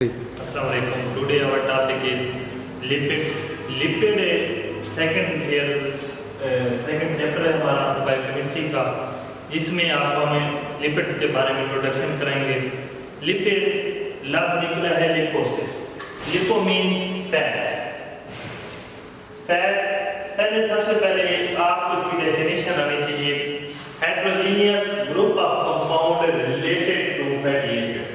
Assalamualaikum. Today our topic is lipid. Lipid second chapter है हमारा biochemistry का। इसमें आप हमें लिपिड्स के बारे में इंट्रोडक्शन कराएंगे। लिपिड लफ्ज निकला है लिपो से। Lipo mean fat. पहले सबसे पहले आपको इसकी डेफिनेशन आनी चाहिए। Heterogeneous group of compound related to fatty acids.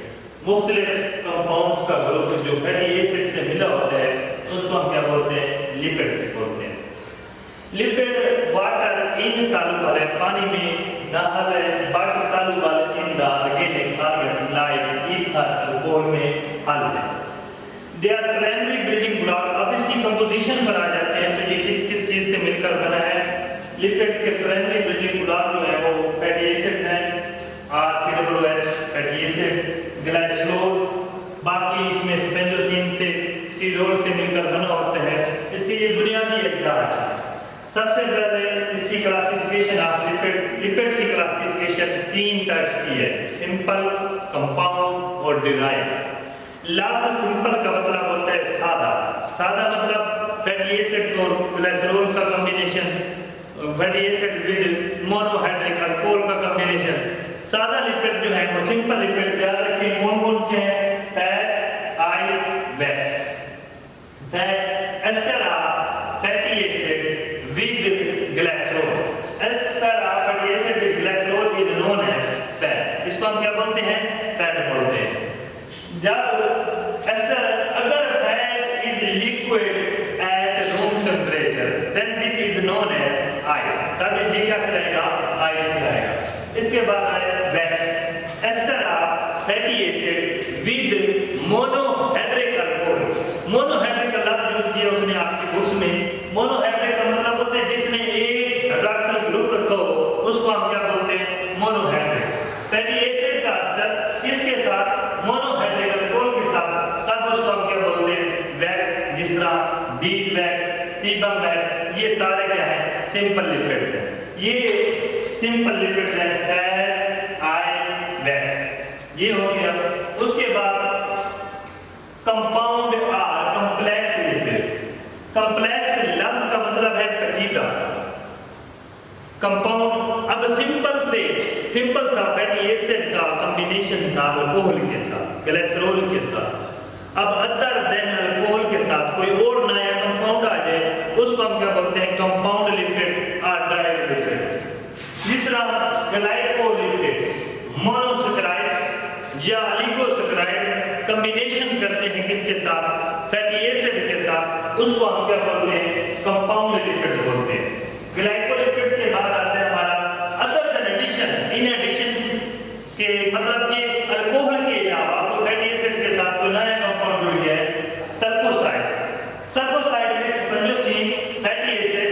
मुख्तलिफ कंपाउंड्स का ग्रुप जो फैटी एसिड से मिला होता है उसको हम क्या बोलते हैं? लिपिड बोलते हैं। लिपिड वाटर इनसॉल्युबल है, पानी में दाखिल है, water soluble in the organic solvent like ether, alcohol में हल है। They are primary building block. अब इसकी कंपोजिशन पर आ जाते हैं तो ये किस किस चीज से मिलकर बना है? लिपिड्स के प्राइमरी बिल्डिंग ब्लॉक जो है वो फैटी एसिड हैं, RCOOH फैटी एसिड, ग्लाइकोल, बाकी इसमें स्पेंडोजीन से स्टीरोल से मिलकर बना होता है। इसके ये बुनियादी अज्जा है। सबसे पहले इसकी क्लासिफिकेशन ऑफ लिपिड्स की क्लासिफिकेशन 3 टाइप्स की है: सिंपल, कंपाउंड और डिराइव्ड। लफ्ज सिंपल का मतलब होता है सादा। सादा मतलब फैटी एसिड और ग्लाइसरोल का combination, fatty acid with monohydric alcohol का कॉम्बिनेशन। सादा लिपिड जो है वो सिंपल लिपिड याद रखिए कौन-कौन से हैं? Fat, oil, wax. Fat ester of fatty acid with glycerol. Ester of fatty acid with glycerol is known as fat. इसको हम क्या बोलते हैं? फैट बोलते हैं। जब एस्टर अगर fat is liquid at room temperature then this is known as oil. तब ये क्या कहलाएगा? ऑयल कहलाएगा। इसके बाद आया wax. Ester of fatty acid with monohydric alcohol. Monohydric का लफ्ज यूज किया उसने आपकी बुक्स में। मोनोहाइड्रिक का मतलब होता है जिसने एक हाइड्रोक्सिल ग्रुप रखा हो उसको हम क्या बोलते हैं? मोनोहाइड्रिक। फैटी एसिड का एस्टर इसके साथ मोनोहाइड्रिक अल्कोहल के साथ तब उसको हम क्या बोलते हैं? वैक्स। जिस तरह बीज वैक्स, सीबम वैक्स, ये सारे क्या है? सिंपल लिपिड्स हैं। ये सिंपल लिपिड है, फैट, ऑयल, वैक्स। ये हो गया। उसके बाद कंपाउंड और कॉम्प्लेक्स लिपिड। कॉम्प्लेक्स लफ्ज का मतलब है पेचीदा। कंपाउंड अब सिंपल था फैटी एसिड का कॉम्बिनेशन था अल्कोहल के साथ, ग्लाइसरोल के साथ। अब अदर देन अल्कोहल के साथ कोई और नया कंपाउंड आ जाए उसको हम क्या बोलते हैं? कंपाउंड लिपिड और डाइड लिपिड। जिस तरह ग्लाइकोलिपिड्स, मोनोसैकराइड्स या ऑलिगोसैकराइड्स कॉम्बिनेशन करते हैं किसके साथ? फैटी एसिड के साथ, उसको हम क्या बोलते हैं? कंपाउंड लिपिड्स बोलते हैं। ग्लाइकोलिपिड्स के बाद आता है हमारा other than addition, in addition के मतलब कि अल्कोहल के अलावा कोई फैटी एसिड के साथ कोई नया कंपाउंड जुड़ गया है, सल्फोसाइड। सल्फोसाइड में स्पेंडोजीन, fatty acid,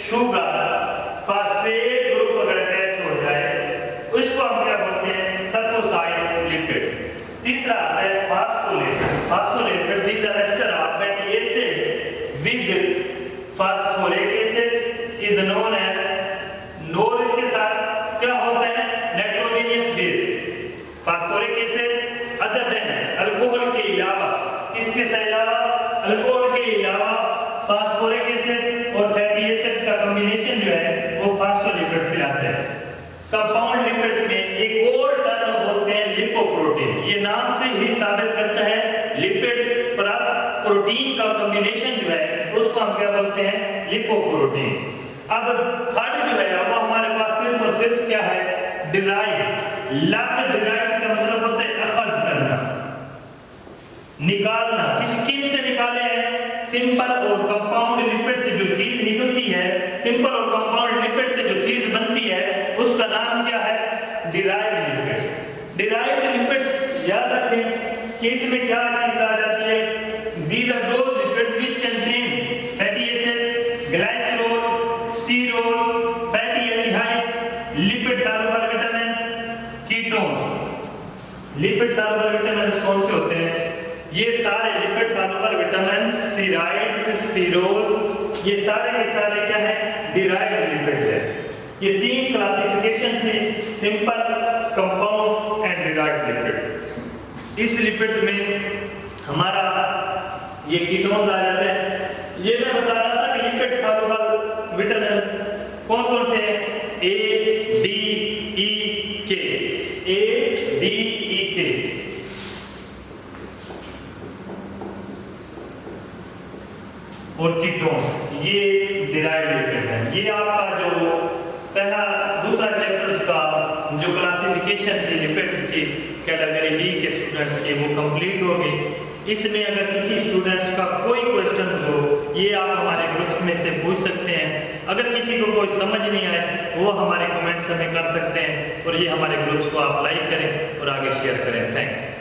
sugar, phosphate group अगर अटैच हो जाए उसको हम क्या बोलते हैं? सल्फोसाइड लिपिड्स। तीसरा आता है phospholipids. Phospholipids is the ester of fatty acid with phosphoric acid is known as नोर। इसके साथ क्या होता है? Nitrogenous base. Phosphoric acid other than alcohol के अलावा, किसके अलावा? अल्कोहल के अलावा फास्फोरिक एसिड और फैटी एसिड का कॉम्बिनेशन जो है वो फास्फोलिपिड्स कहलाते हैं। कंपाउंड लिपिड में एक और टर्म बोलते हैं लिपोप्रोटीन। ये नाम से ही साबित करता है लिपिड्स प्लस प्रोटीन का कॉम्बिनेशन जो है उसको हम क्या बोलते हैं? लिपोप्रोटीन। अब थर्ड जो है वो हमारे पास सिर्फ और सिर्फ क्या है? डिराइव्ड। लफ्ज डिराइव्ड का मतलब होता है अखज करना, निकालना। किन से निकाले हैं? सिंपल और कंपाउंड लिपिड से जो चीज निकलती है, सिंपल और कंपाउंड लिपिड से जो चीज बनती है उसका नाम क्या है? Derived lipids. डिराइव्ड लिपिड्स याद रखें कि इसमें क्या चीज आ जाती है? These are those lipids which contain fatty acid, glycerol, sterol, fatty aldehyde, lipid soluble vitamins, ketones. Lipid soluble vitamins कौन से होते हैं? ये सारे lipid soluble vitamins, steroids, sterols, ये सारे के सारे क्या है? डिराइव्ड लिपिड्स है। ये 3 क्लासिफिकेशन थी: simple, compound and derived lipid. इस लिपिड में हमारा ये कीटोन्स आ जाते हैं। ये मैं बता रहा था कि लिपिड सॉल्युबल विटामिन कौन कौन से हैं? A, D, E, K, A, D, E, K। और कीटोन ये डिराइव्ड लिपिड है। ये आपका जो पहला दूसरा चैप्टर्स का जो क्लासिफिकेशन थी लिपिड्स की कैटेगरी बी के स्टूडेंट्स की वो कंप्लीट हो गई। इसमें अगर किसी स्टूडेंट्स का कोई क्वेश्चन हो ये आप हमारे ग्रुप्स में से पूछ सकते हैं। अगर किसी को कोई समझ नहीं आए वो हमारे कमेंट्स में कर सकते हैं और ये हमारे ग्रुप्स को आप लाइक करें और आगे शेयर करें। थैंक्स।